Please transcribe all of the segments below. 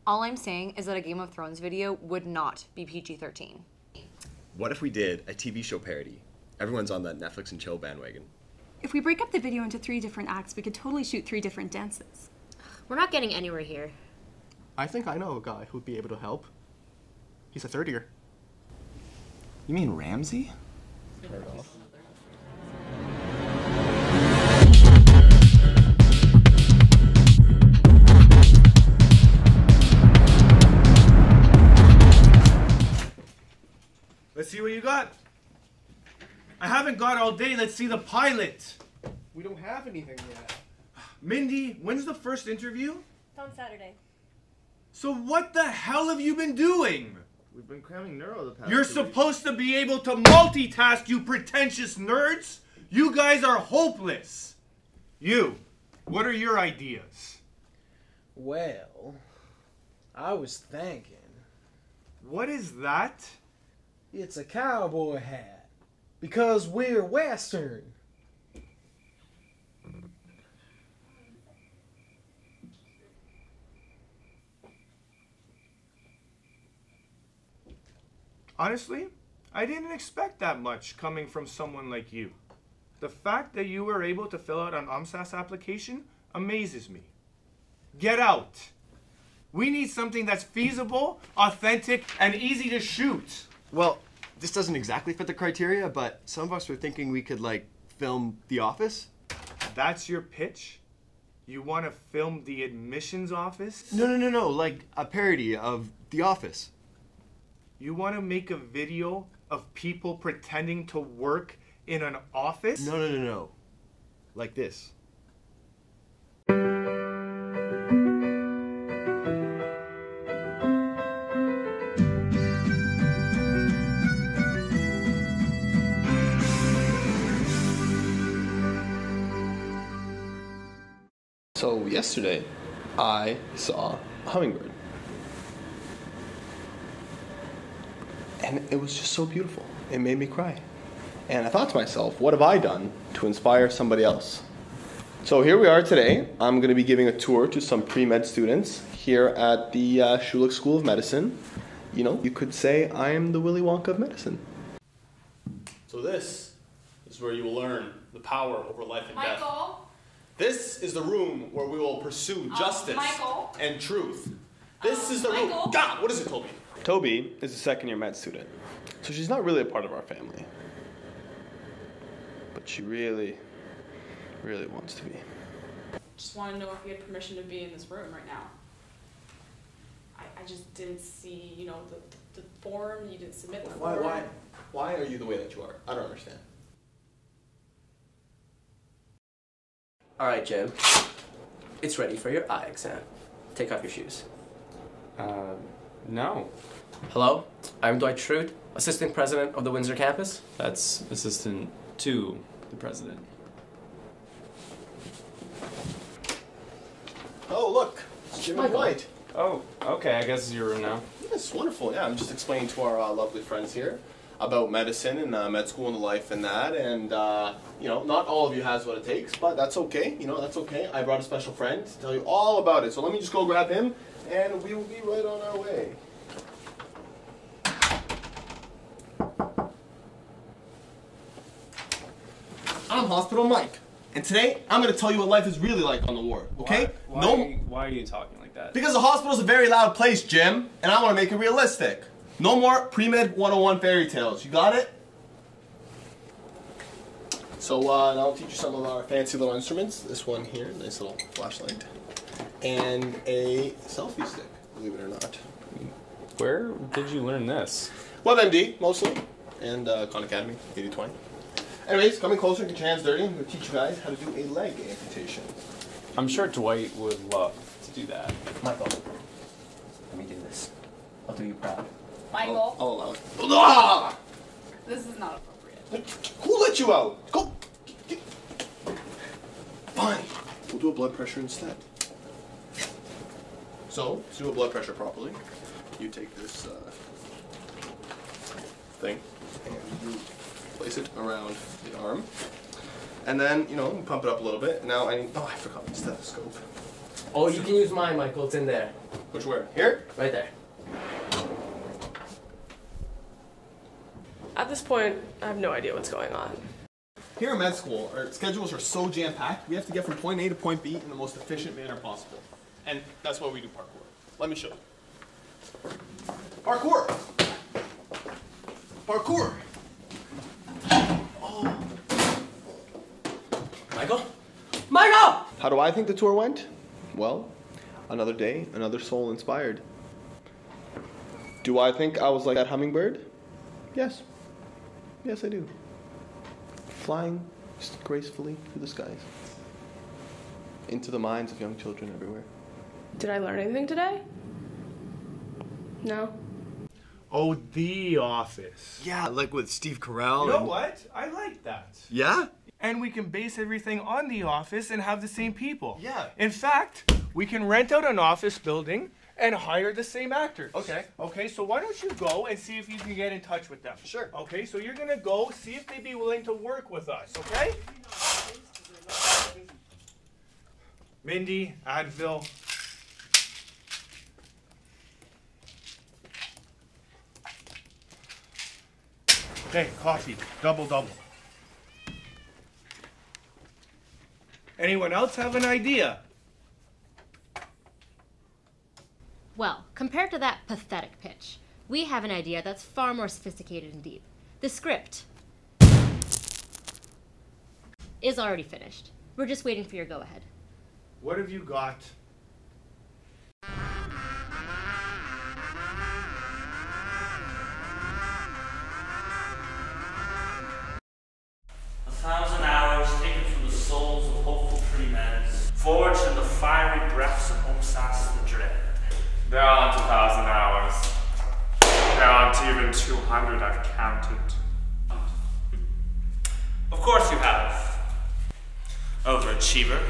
All I'm saying is that a Game of Thrones video would not be PG-13. What if we did a TV show parody? Everyone's on that Netflix and chill bandwagon. If we break up the video into 3 different acts, we could totally shoot 3 different dances. We're not getting anywhere here. I think I know a guy who'd be able to help. He's a third year. You mean Ramsey? Let's see what you got. I haven't got all day. Let's see the pilot. We don't have anything yet. Mindy, when's the first interview? It's on Saturday. So what the hell have you been doing? We've been cramming neuro the past You're 2 supposed to be able to multitask, you pretentious nerds. You guys are hopeless. You, what are your ideas? Well, I was thinking. What is that? It's a cowboy hat. Because we're Western. Honestly, I didn't expect that much coming from someone like you. The fact that you were able to fill out an UMSAS application amazes me. Get out. We need something that's feasible, authentic, and easy to shoot. Well, this doesn't exactly fit the criteria, but some of us were thinking we could, like, film The Office. That's your pitch? You want to film the admissions office? No, like a parody of The Office. You want to make a video of people pretending to work in an office? No. Like this. So yesterday, I saw a hummingbird. And it was just so beautiful. It made me cry. And I thought to myself, what have I done to inspire somebody else? So here we are today. I'm going to be giving a tour to some pre-med students here at the Schulich School of Medicine. You know, you could say I am the Willy Wonka of medicine. So this is where you will learn the power over life and death. Michael? This is the room where we will pursue justice and truth. This is the room. God, what is it, Toby? Toby is a second-year med student, so she's not really a part of our family. But she really, really wants to be. Just want to know if you had permission to be in this room right now. I just didn't see, you know, the form, you didn't submit the form. Why are you the way that you are? I don't understand. All right, Jim. It's ready for your eye exam. Take off your shoes. No. Hello, I'm Dwight Schrute, Assistant President of the Windsor campus. That's assistant to the president. Oh, look, it's Jim and Dwight. Oh, okay, I guess it's your room now. Yes, wonderful. Yeah, I'm just explaining to our lovely friends here about medicine and med school and the life and that. And, you know, not all of you has what it takes, but that's okay. You know, that's okay. I brought a special friend to tell you all about it. So let me just go grab him, and we will be right on our way. I'm Hospital Mike, and today I'm going to tell you what life is really like on the ward, okay? Why are you talking like that? Because the hospital's a very loud place, Jim, and I want to make it realistic. No more pre-med 101 fairy tales. You got it? So now I'll teach you some of our fancy little instruments. This one here, nice little flashlight, and a selfie stick, believe it or not. Where did you learn this? WebMD, mostly, and Khan Academy, 80/20. Anyways, coming closer, get your hands dirty. I'm going to teach you guys how to do a leg amputation. I'm sure Dwight would love to do that. Michael, let me do this. I'll do you proud. Michael? I'll allow it. Ah! This is not appropriate. Who let you out? Go! Fine. We'll do a blood pressure instead. So, to do a blood pressure properly, you take this thing and you place it around the arm. And then, you know, pump it up a little bit. Now I need, oh, I forgot my stethoscope. Oh, you can use mine, Michael. It's in there. Which where? Here? Right there. At this point, I have no idea what's going on. Here in med school, our schedules are so jam-packed, we have to get from point A to point B in the most efficient manner possible. And that's why we do parkour. Let me show you. Parkour! Parkour! Oh. Michael? Michael! How do I think the tour went? Well, another day, another soul inspired. Do I think I was like that hummingbird? Yes. Yes, I do. Flying just gracefully through the skies. Into the minds of young children everywhere. Did I learn anything today? No. Oh, The Office. Yeah, like with Steve Carell. You know what? I like that. Yeah? And we can base everything on The Office and have the same people. Yeah. In fact, we can rent out an office building and hire the same actors. Okay. Okay, so why don't you go and see if you can get in touch with them? Sure. Okay, so you're gonna go see if they'd be willing to work with us, okay? Mindy, Advil. Okay, coffee, double. Anyone else have an idea? Well, compared to that pathetic pitch, we have an idea that's far more sophisticated and deep. The script is already finished. We're just waiting for your go-ahead. What have you got? A 1,000 hours taken from the souls of hopeful pre-meds, forged in the fiery breaths of Umsas the Dread. There aren't 1,000 hours. There aren't even 200 I've counted. Of course you have. Overachiever.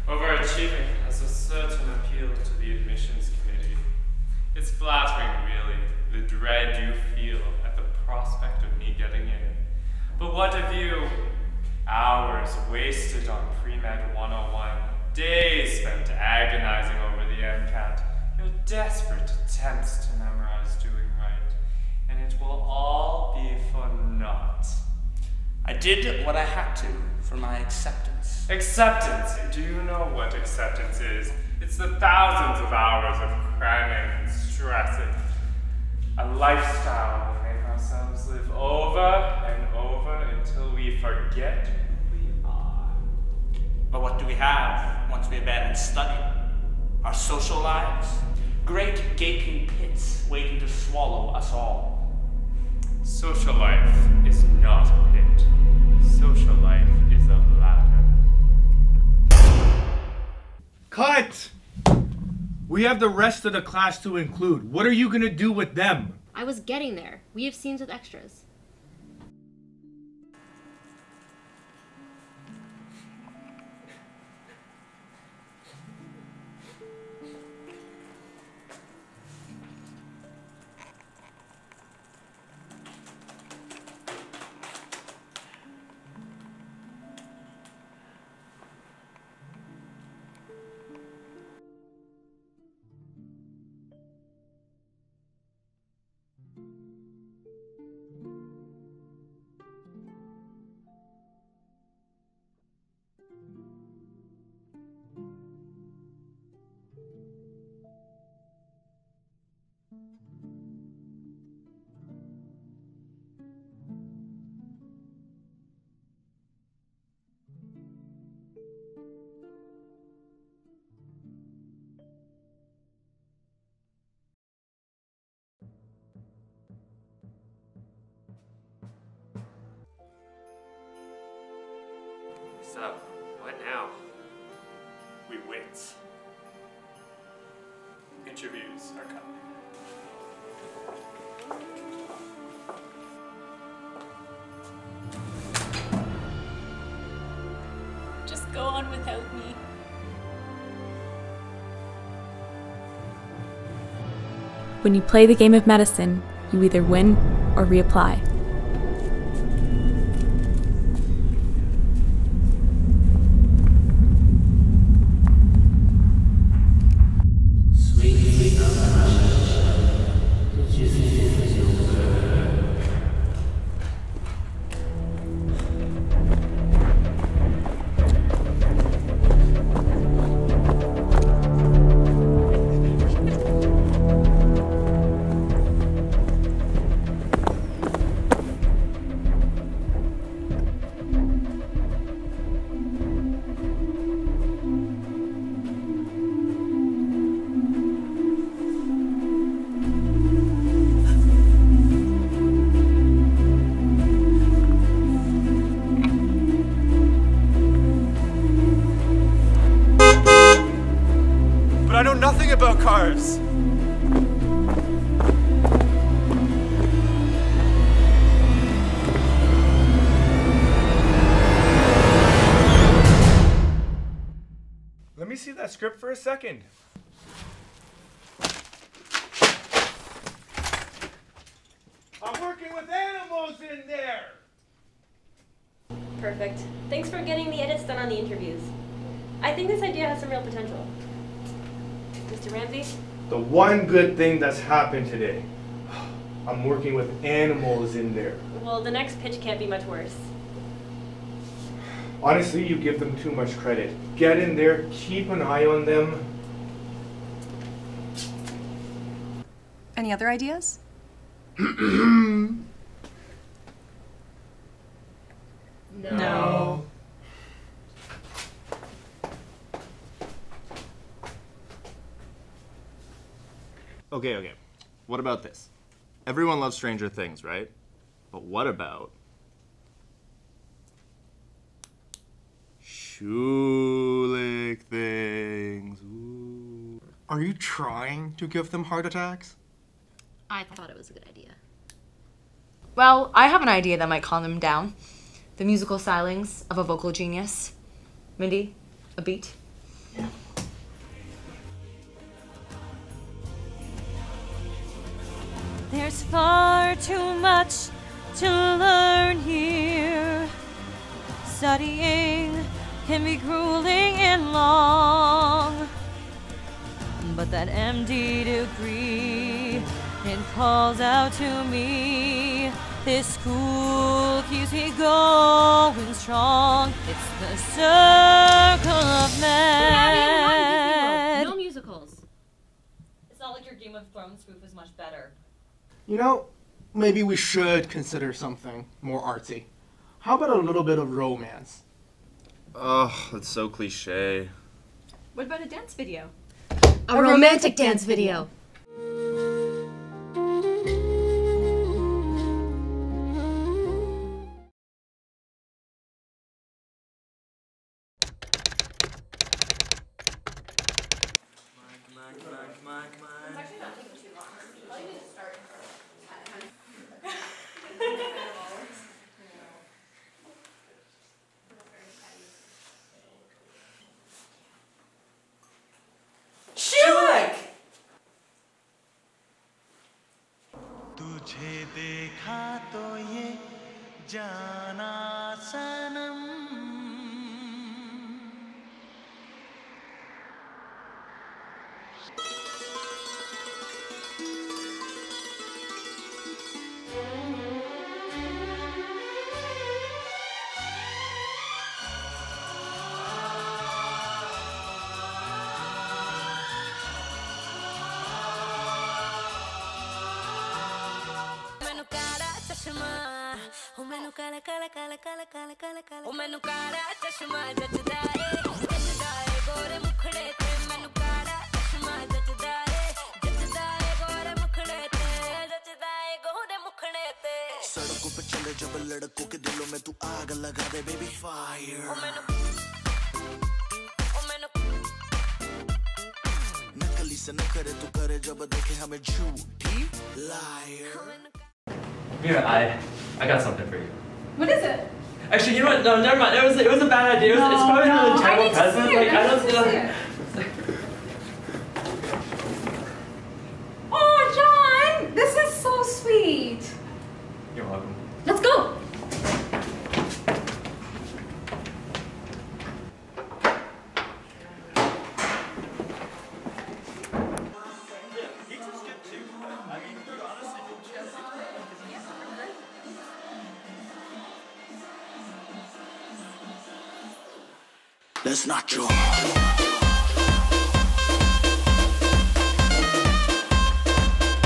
Overachieving has a certain appeal to the admissions committee. It's flattering, really, the dread you feel at the prospect of me getting in. But what of you? Hours wasted on Pre-Med 101, days spent agonizing over the MCAT, your desperate attempts to memorize doing right, and it will all be for naught. I did what I had to for my acceptance. Acceptance! Do you know what acceptance is? It's the thousands of hours of cramming and stressing. A lifestyle we make ourselves live over and over until we forget who we are. But what do we have once we abandon study? Our social lives? Great gaping pits waiting to swallow us all. Social life is not a pit. Social life is a ladder. Cut! We have the rest of the class to include. What are you gonna do with them? I was getting there. We have scenes with extras. So, what now? We wait. Interviews are coming. Just go on without me. When you play the game of medicine, you either win or reapply. Sweet script for a second. I'm working with animals in there! Perfect. Thanks for getting the edits done on the interviews. I think this idea has some real potential. Mr. Ramsey? The one good thing that's happened today. I'm working with animals in there. Well, the next pitch can't be much worse. Honestly, you give them too much credit. Get in there, keep an eye on them. Any other ideas? No. Okay. What about this? Everyone loves Stranger Things, right? But what about Schulich things? Ooh. Are you trying to give them heart attacks? I thought it was a good idea. Well, I have an idea that might calm them down. The musical stylings of a vocal genius. Mindy, a beat? There's far too much to learn here. Studying can be grueling and long, but that MD degree, it calls out to me. This school keeps me going strong. It's the circle of med. No musicals. It's not like your Game of Thrones spoof is much better. You know, maybe we should consider something more artsy. How about a little bit of romance? Oh, that's so cliche. What about a dance video? A romantic dance video. Schulich! तुझे देखा तो ये जाना सनम ਮੈਨੂੰ ਕਾਲਾ ਚਸ਼ਮਾ ਜੱਜਦਾ ਏ ਗੋਰੇ ਮੁਖੜੇ ਤੇ ਮੈਨੂੰ ਕਾਲਾ ਚਸ਼ਮਾ ਜੱਜਦਾ ਏ ਗੋਰੇ ਮੁਖੜੇ ਤੇ सड़कों पे चले जब लड़कों के दिलों में तू आग लगा दे बेबी फायर नकली से न करे तू करे जब देखे हमें झूठी lawyer Mira, I got something for you. What is it? Actually, you know what? No, never mind. It was a bad idea. It's probably not a terrible present. Like I don't know. Oh, John! This is so sweet. You're welcome. Let's go. That's not true.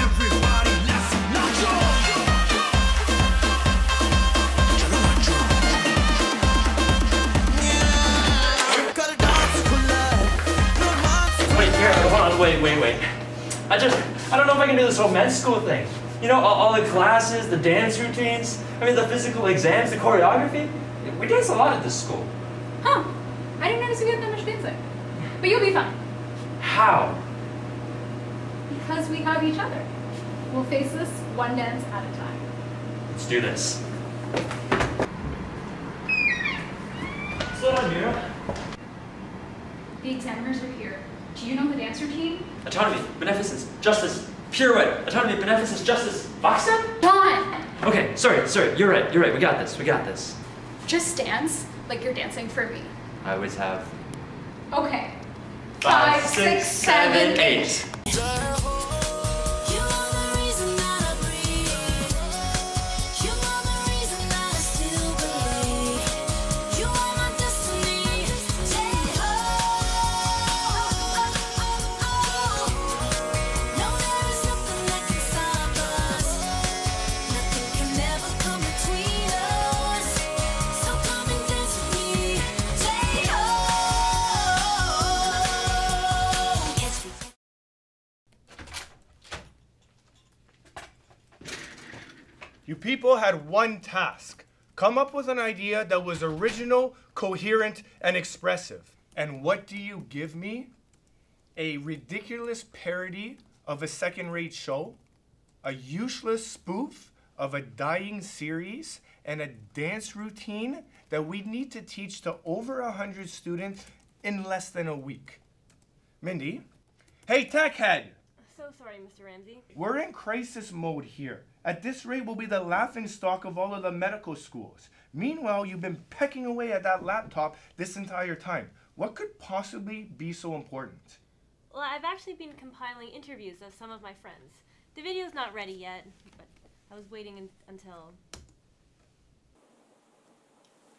Everybody, let's not Wait, here, hold on, wait. I don't know if I can do this whole med school thing. You know, all the classes, the dance routines, the physical exams, the choreography. We dance a lot at this school. Huh. I didn't notice we had that much dancing. But you'll be fine. How? Because we have each other. We'll face this one dance at a time. Let's do this. Slow down, Mira. The examiners are here. Do you know the dance routine? Autonomy, beneficence, justice, pirouette, autonomy, beneficence, justice, box step? John! Okay, sorry, you're right, we got this. Just dance like you're dancing for me. I always have. Okay. 5, 6, 7, 8. You people had one task. Come up with an idea that was original, coherent, and expressive. And what do you give me? A ridiculous parody of a second-rate show, a useless spoof of a dying series, and a dance routine that we need to teach to over 100 students in less than a week. Mindy? Hey, tech head! So sorry, Mr. Ramsey. We're in crisis mode here. At this rate, we'll be the laughingstock of all of the medical schools. Meanwhile, you've been pecking away at that laptop this entire time. What could possibly be so important? Well, I've actually been compiling interviews of some of my friends. The video's not ready yet, but I was waiting until...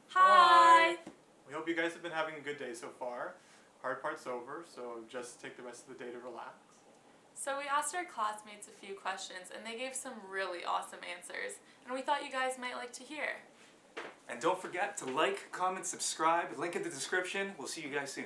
Hi! We hope you guys have been having a good day so far. Hard part's over, so just take the rest of the day to relax. So we asked our classmates a few questions and they gave some really awesome answers, and we thought you guys might like to hear. And don't forget to like, comment, subscribe, link in the description. We'll see you guys soon.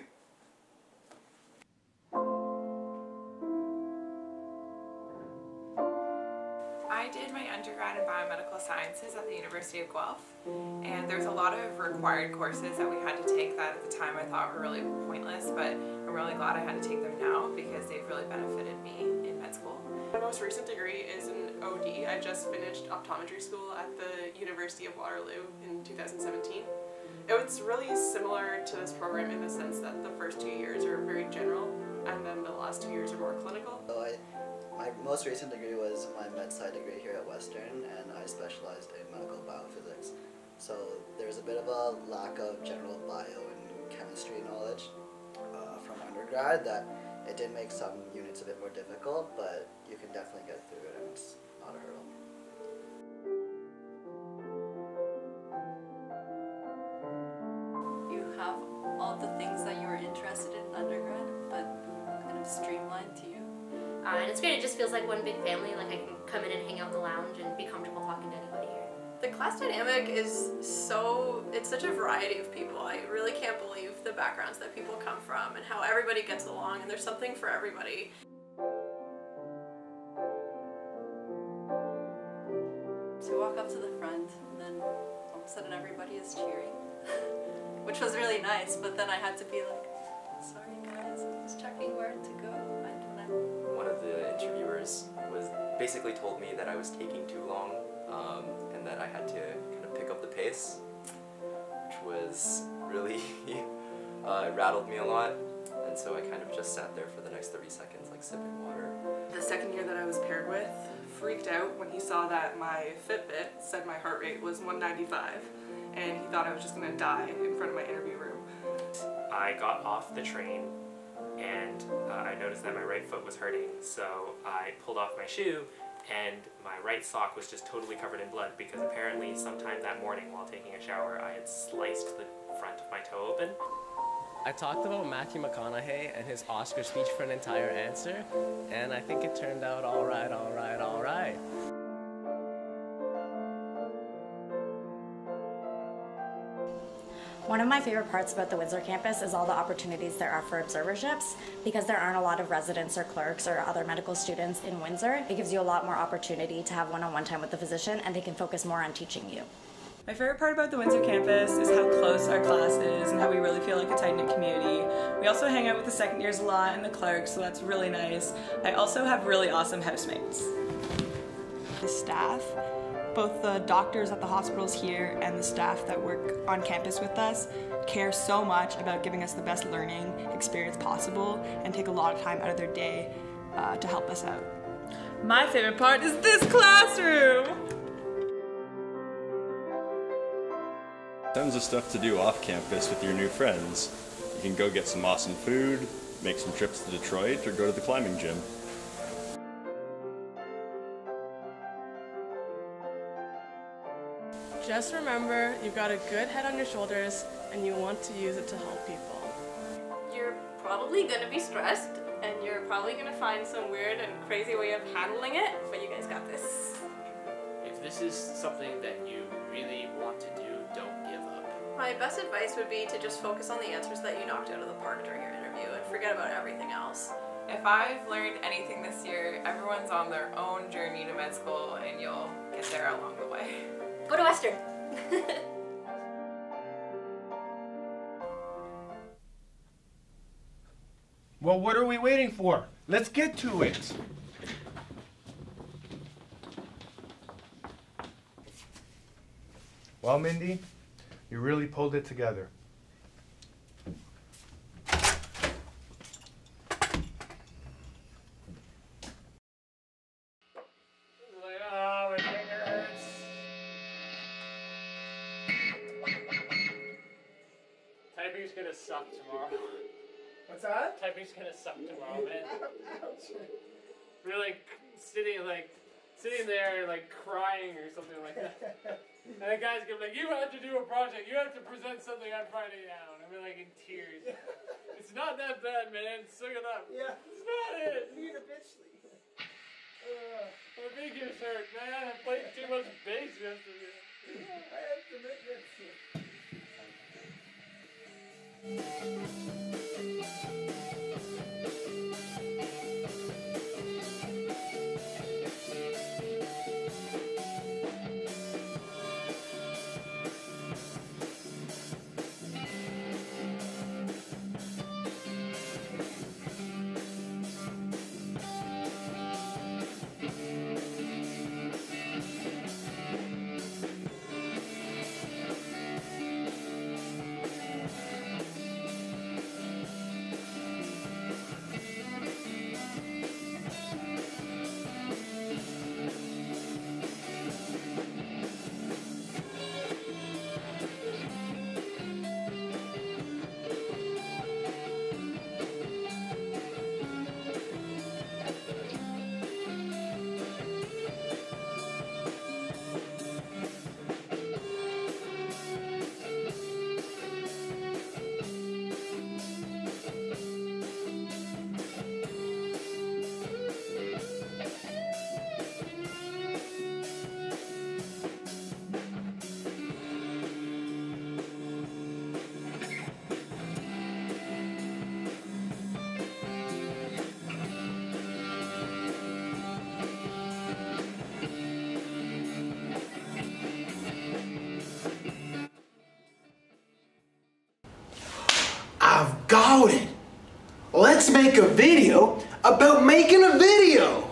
I did my undergrad in biomedical sciences at the University of Guelph, and there's a lot of required courses that we had to take that at the time I thought were really pointless, but I'm really glad I had to take them now because they've really benefited me in med school. My most recent degree is in OD. I just finished optometry school at the University of Waterloo in 2017. It's really similar to this program in the sense that the first 2 years are very general and then the last 2 years are more clinical. So my most recent degree was my med sci degree here at Western, and I specialized in medical biophysics. So there's a bit of a lack of general bio and chemistry knowledge from undergrad that it did make some units a bit more difficult, but you can definitely get through it and it's not a hurdle. You have all the things that you were interested in undergrad, but kind of streamlined to you. And it's great, it just feels like one big family, like I can come in and hang out in the lounge and be comfortable talking to anybody here. The class dynamic is it's such a variety of people. I really can't believe the backgrounds that people come from and how everybody gets along, and there's something for everybody. So you walk up to the front and then all of a sudden everybody is cheering, which was really nice, but then I had to be like, sorry guys, I'm just checking where to go. One of the interviewers basically told me that I was taking too long and that I had to kind of pick up the pace, which was really, it rattled me a lot, and so I kind of just sat there for the next 30 seconds like sipping water. The second year that I was paired with freaked out when he saw that my Fitbit said my heart rate was 195, and he thought I was just going to die in front of my interview room. I got off the train and I noticed that my right foot was hurting, so I pulled off my shoe and my right sock was just totally covered in blood because apparently sometime that morning while taking a shower I had sliced the front of my toe open. I talked about Matthew McConaughey and his Oscar speech for an entire answer, and I think it turned out all right, all right, all right. One of my favorite parts about the Windsor campus is all the opportunities there are for observerships. Because there aren't a lot of residents or clerks or other medical students in Windsor, it gives you a lot more opportunity to have one-on-one time with the physician, and they can focus more on teaching you. My favorite part about the Windsor campus is how close our class is and how we really feel like a tight-knit community. We also hang out with the second years a lot and the clerks, so that's really nice. I also have really awesome housemates. The staff Both the doctors at the hospitals here and the staff that work on campus with us care so much about giving us the best learning experience possible and take a lot of time out of their day to help us out. My favorite part is this classroom! Tons of stuff to do off campus with your new friends. You can go get some awesome food, make some trips to Detroit, or go to the climbing gym. Just remember, you've got a good head on your shoulders and you want to use it to help people. You're probably gonna be stressed and you're probably gonna find some weird and crazy way of handling it, but you guys got this. If this is something that you really want to do, don't give up. My best advice would be to just focus on the answers that you knocked out of the park during your interview and forget about everything else. If I've learned anything this year, everyone's on their own journey to med school and you'll get there along the way. Go to Western. Well, what are we waiting for? Let's get to it. Well, Mindy, you really pulled it together. Typing's gonna suck tomorrow. What's that? Typing's gonna suck tomorrow, man. We're like sitting there like crying or something like that. And the guy's gonna be like, you have to do a project, you have to present something on Friday now. And we're like in tears. It's not that bad, man. Suck it up. Yeah. It's not it. You need a bitch sleep. My fingers hurt, man. I played too much bass yesterday. I have commitments. I've got it. Let's make a video about making a video.